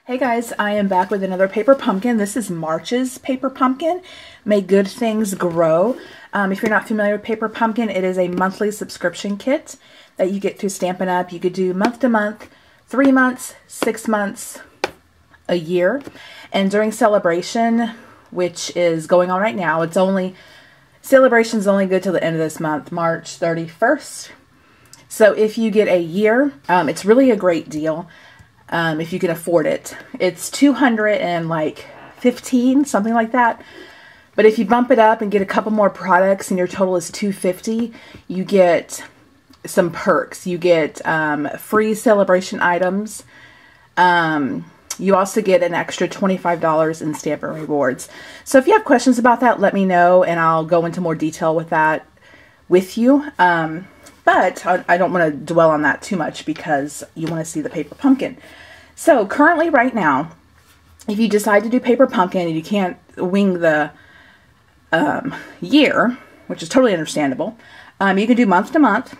Hey guys, I am back with another paper pumpkin. This is March's paper pumpkin. May good things grow. If you're not familiar with paper pumpkin, it is a monthly subscription kit that you get through Stampin' Up. You could do month to month, 3 months, 6 months, a year. And during celebration, which is going on right now, celebration's only good till the end of this month, March 31st. So if you get a year, it's really a great deal. If you can afford it. It's $215, something like that. But if you bump it up and get a couple more products and your total is $250, you get some perks. You get free celebration items. You also get an extra $25 in Stampin' rewards. So if you have questions about that, let me know and I'll go into more detail with that with you. But I don't want to dwell on that too much because you want to see the paper pumpkin. So currently right now, if you decide to do paper pumpkin and you can't wing the year, which is totally understandable, you can do month to month,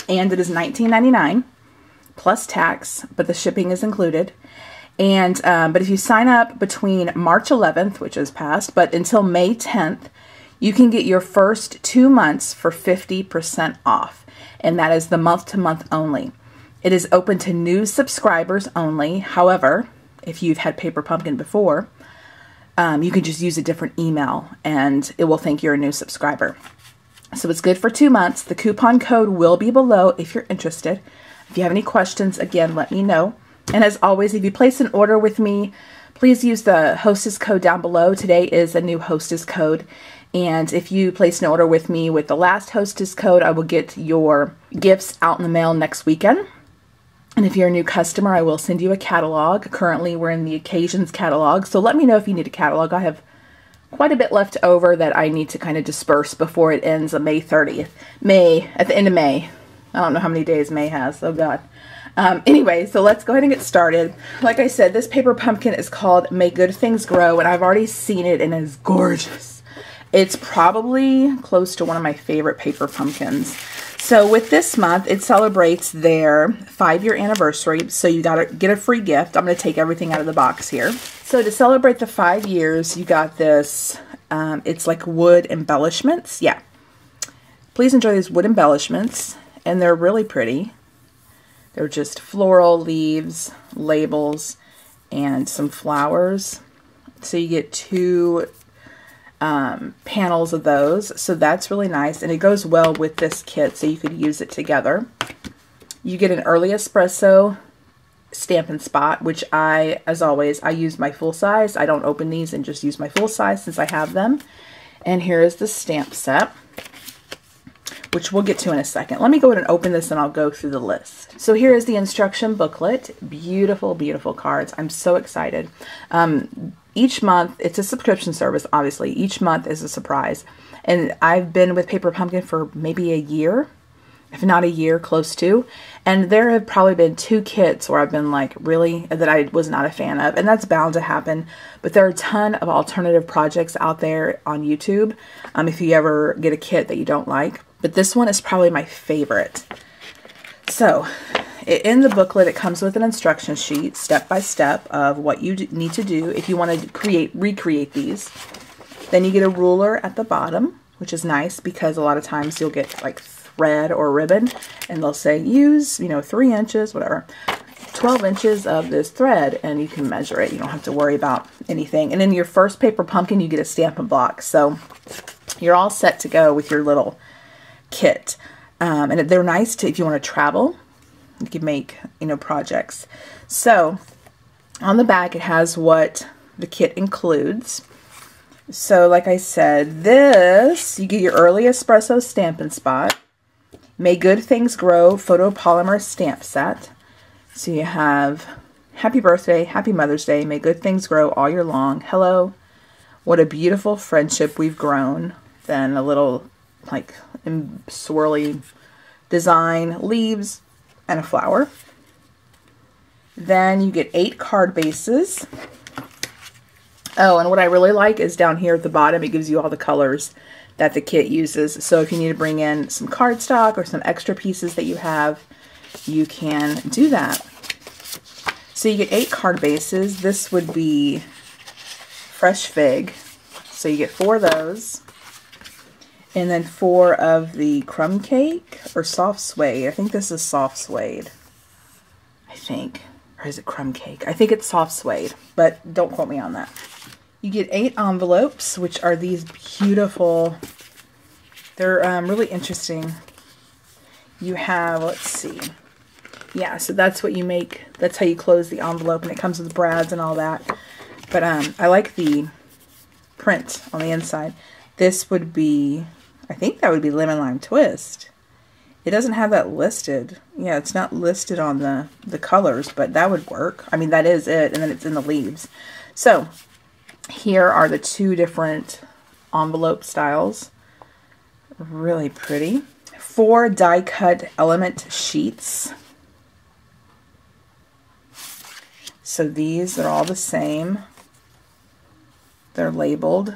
and it is $19.99 plus tax, but the shipping is included. And but if you sign up between March 11th, which is past, but until May 10th, you can get your first 2 months for 50% off. And that is the month to month only. It is open to new subscribers only. However, if you've had paper pumpkin before, you can just use a different email and it will think you're a new subscriber. So it's good for 2 months. The coupon code will be below if you're interested. If you have any questions, again, let me know. And as always, if you place an order with me, please use the hostess code down below. Today is a new hostess code. And if you place an order with me with the last hostess code, I will get your gifts out in the mail next weekend. And if you're a new customer, I will send you a catalog. Currently, we're in the occasions catalog. So let me know if you need a catalog. I have quite a bit left over that I need to kind of disperse before it ends on May 30th. At the end of May. I don't know how many days May has. Oh, God. Anyway, so let's go ahead and get started. Like I said, this paper pumpkin is called May Good Things Grow. And I've already seen it and it's gorgeous. It's probably close to one of my favorite paper pumpkins. So with this month, it celebrates their 5-year anniversary. So you got to get a free gift. I'm going to take everything out of the box here. So to celebrate the 5 years, you got this, it's like wood embellishments. Yeah. Please enjoy these wood embellishments. And they're really pretty. They're just floral leaves, labels, and some flowers. So you get 2 panels of those, so that's really nice, and it goes well with this kit, so you could use it together. You get an early espresso Stampin' spot, which as always, I use my full size. I don't open these and just use my full size since I have them. And here is the stamp set, which we'll get to in a second. Let me go ahead and open this and I'll go through the list. So here is the instruction booklet. Beautiful, beautiful cards. I'm so excited. Each month, it's a subscription service, obviously. Each month is a surprise. And I've been with Paper Pumpkin for maybe a year, if not a year, close to. And there have probably been 2 kits where I've been like, really, that I was not a fan of. And that's bound to happen. But there are a ton of alternative projects out there on YouTube if you ever get a kit that you don't like. But this one is probably my favorite. So in the booklet, it comes with an instruction sheet, step by step, of what you need to do if you want to recreate these. Then you get a ruler at the bottom, which is nice because a lot of times you'll get like thread or ribbon, and they'll say use, 3 inches, whatever, 12 inches of this thread, and you can measure it. You don't have to worry about anything. And in your first paper pumpkin, you get a Stampin' block, so you're all set to go with your little kit. And they're nice if you want to travel. You can make, projects. So on the back, it has what the kit includes. So like I said, you get your early espresso Stampin' spot. May Good Things Grow photopolymer stamp set. So you have happy birthday, happy Mother's Day, may good things grow all year long. Hello, what a beautiful friendship we've grown. Then a little like swirly design, leaves, and a flower. Then you get 8 card bases. Oh, and what I really like is down here at the bottom, it gives you all the colors that the kit uses. So if you need to bring in some cardstock or some extra pieces that you have, you can do that. So you get 8 card bases. This would be fresh fig. So you get 4 of those. And then 4 of the crumb cake or soft suede. I think this is soft suede. I think. Or is it crumb cake? I think it's soft suede, but don't quote me on that. You get 8 envelopes, which are these beautiful. They're really interesting. You have, let's see. Yeah, so that's what you make. That's how you close the envelope, and it comes with brads and all that. But I like the print on the inside. This would be, I think that would be lemon lime twist. It doesn't have that listed. Yeah, it's not listed on the colors, but that would work. I mean, that is it, and then it's in the leaves. So here are the 2 different envelope styles. Really pretty. 4 die cut element sheets. So these are all the same. They're labeled.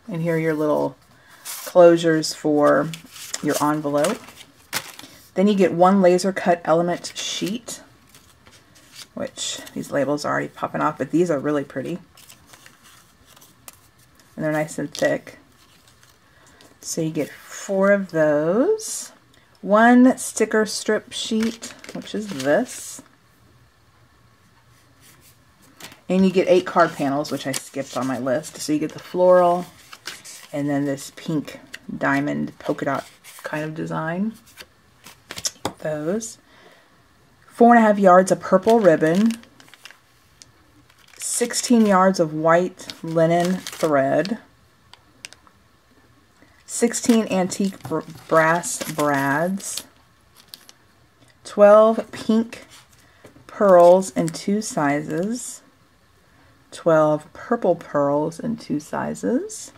And here are your little closures for your envelope. Then you get 1 laser cut element sheet, which these labels are already popping off, but these are really pretty. And they're nice and thick. So you get 4 of those. 1 sticker strip sheet, which is this. And you get 8 card panels, which I skipped on my list. So you get the floral and then this pink diamond polka dot kind of design. Those. 4.5 yards of purple ribbon. 16 yards of white linen thread. 16 antique brass brads. 12 pink pearls in 2 sizes. 12 purple pearls in 2 sizes.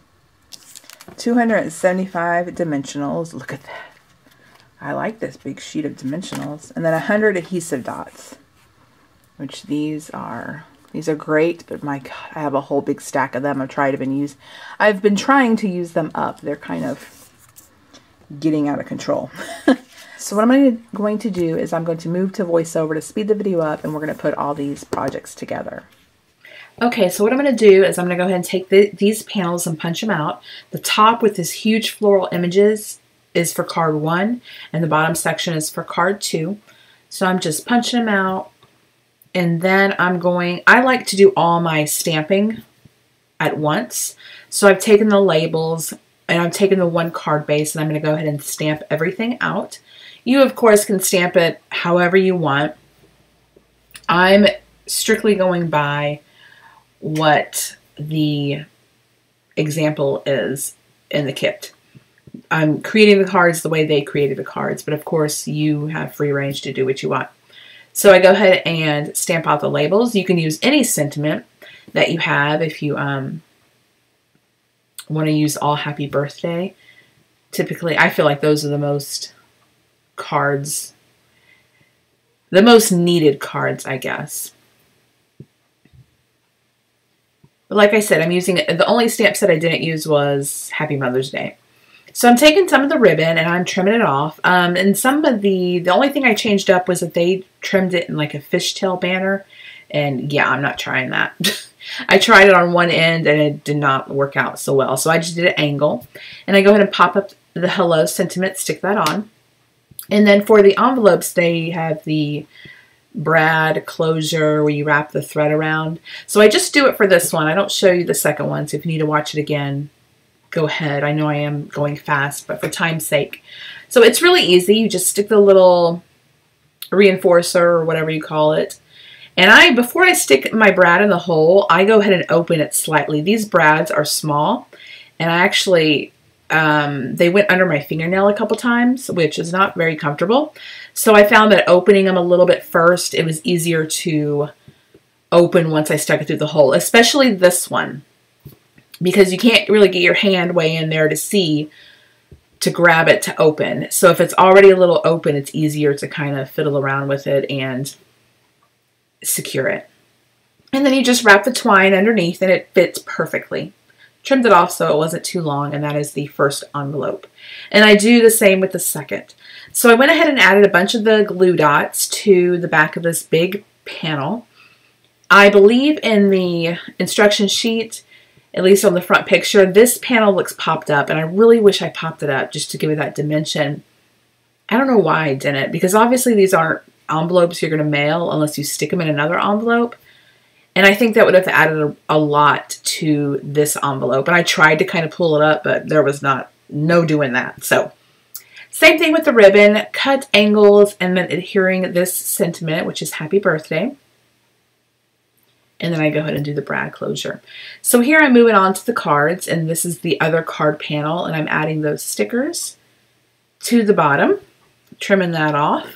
275 dimensionals. Look at that. I like this big sheet of dimensionals. And then 100 adhesive dots, which these are great, but my God, I have a whole big stack of them. I've been trying to use them up. They're kind of getting out of control. So what I'm going to do is I'm going to move to voiceover to speed the video up, and we're going to put all these projects together. Okay, so what I'm going to do is I'm going to go ahead and take these panels and punch them out. The top with this huge floral images is for card 1, and the bottom section is for card 2. So I'm just punching them out, and then I like to do all my stamping at once. So I've taken the labels, and I've taken the 1 card base, and I'm going to go ahead and stamp everything out. You, of course, can stamp it however you want. I'm strictly going by what the example is in the kit. I'm creating the cards the way they created the cards, but of course you have free range to do what you want. So I go ahead and stamp out the labels. You can use any sentiment that you have if you want to use all happy birthday. Typically, I feel like those are the most cards, the most needed cards, I guess. But like I said, I'm using it. The only stamp set I didn't use was Happy Mother's Day. So I'm taking some of the ribbon and I'm trimming it off. And some of the only thing I changed up was that they trimmed it in like a fishtail banner. And yeah, I'm not trying that. I tried it on one end and it did not work out so well. So I just did an angle. And I go ahead and pop up the Hello sentiment, stick that on. And then for the envelopes, they have the brad closure where you wrap the thread around. So I just do it for this one. I don't show you the second one. So if you need to watch it again, go ahead. I know I am going fast, but for time's sake. So it's really easy. You just stick the little reinforcer or whatever you call it. And before I stick my brad in the hole, I go ahead and open it slightly. These brads are small, and I actually, they went under my fingernail a couple times, which is not very comfortable. So I found that opening them a little bit first, it was easier to open once I stuck it through the hole, especially this one, because you can't really get your hand way in there to grab it to open. So if it's already a little open, it's easier to kind of fiddle around with it and secure it. And then you just wrap the twine underneath and it fits perfectly. Trimmed it off so it wasn't too long, and that is the first envelope. And I do the same with the second. So I went ahead and added a bunch of the glue dots to the back of this big panel. I believe in the instruction sheet, at least on the front picture, this panel looks popped up, and I really wish I popped it up just to give it that dimension. I don't know why I didn't, because obviously these aren't envelopes you're going to mail unless you stick them in another envelope. And I think that would have added a lot to this envelope. And I tried to kind of pull it up, but there was no doing that. So same thing with the ribbon, cut angles and then adhering this sentiment, which is happy birthday. And then I go ahead and do the brad closure. So here I'm moving on to the cards, and this is the other card panel, and I'm adding those stickers to the bottom, trimming that off.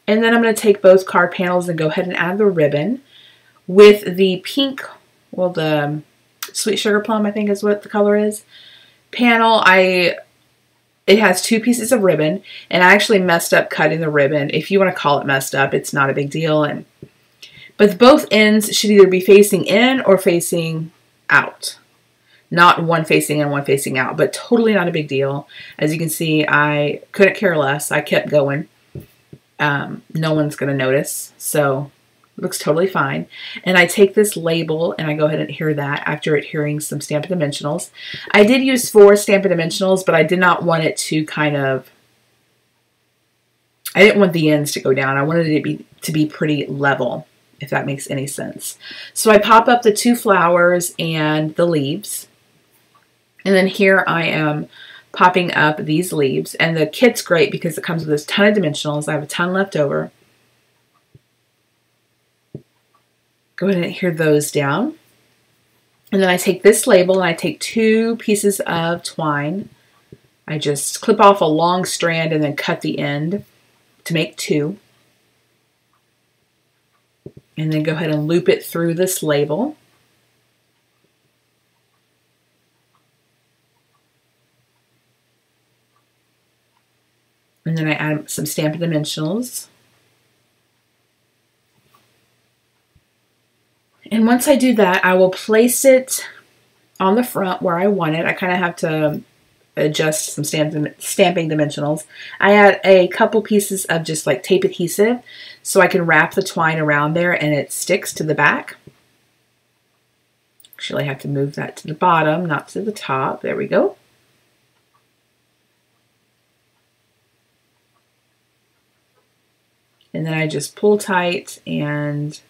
And then I'm going to take both card panels and go ahead and add the ribbon with the pink, well, the Sweet Sugar Plum, I think is what the color is, panel. It has 2 pieces of ribbon, and I actually messed up cutting the ribbon. If you want to call it messed up, it's not a big deal. But both ends should either be facing in or facing out. Not one facing in, one facing out, but totally not a big deal. As you can see, I couldn't care less. I kept going. No one's going to notice, so it looks totally fine. And I take this label and I go ahead and adhere that after adhering some Stampin' Dimensionals. I did use 4 Stampin' Dimensionals, but I did not want it to I didn't want the ends to go down. I wanted it to be pretty level, if that makes any sense. So I pop up the 2 flowers and the leaves. And then here I am popping up these leaves, and the kit's great because it comes with a ton of dimensionals. I have a ton left over. Go ahead and adhere those down. And then I take this label and I take 2 pieces of twine. I just clip off a long strand and then cut the end to make 2. And then go ahead and loop it through this label. And then I add some Stampin' Dimensionals. And once I do that, I will place it on the front where I want it. I kind of have to adjust some stamping dimensionals. I add a couple pieces of just like tape adhesive so I can wrap the twine around there and it sticks to the back. Actually, I have to move that to the bottom, not to the top. There we go. And then I just pull tight and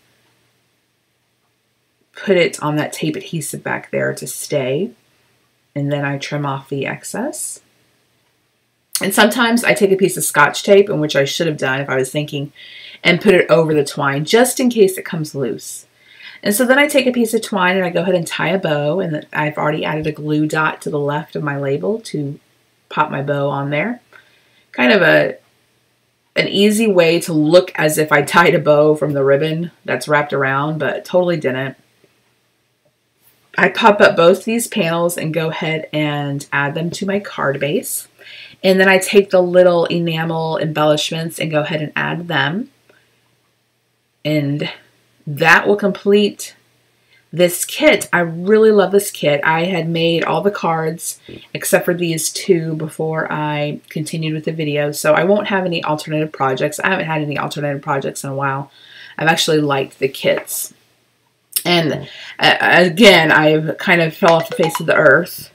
put it on that tape adhesive back there to stay. And then I trim off the excess. And sometimes I take a piece of Scotch tape, and which I should have done if I was thinking, and put it over the twine just in case it comes loose. And so then I take a piece of twine and I go ahead and tie a bow, and I've already added a glue dot to the left of my label to pop my bow on there. Kind of an easy way to look as if I tied a bow from the ribbon that's wrapped around, but totally didn't. I pop up both these panels and go ahead and add them to my card base. And then I take the little enamel embellishments and go ahead and add them. And that will complete this kit. I really love this kit. I had made all the cards except for these 2 before I continued with the video, so I won't have any alternative projects. I haven't had any alternative projects in a while. I've actually liked the kits. And again, I've kind of fell off the face of the earth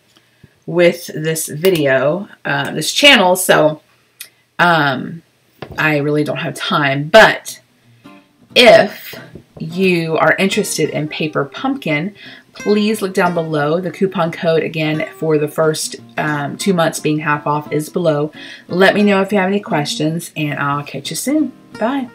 with this video, this channel, so I really don't have time. But if you are interested in Paper Pumpkin, please look down below. The coupon code, again, for the first 2 months being half off is below. Let me know if you have any questions, and I'll catch you soon. Bye.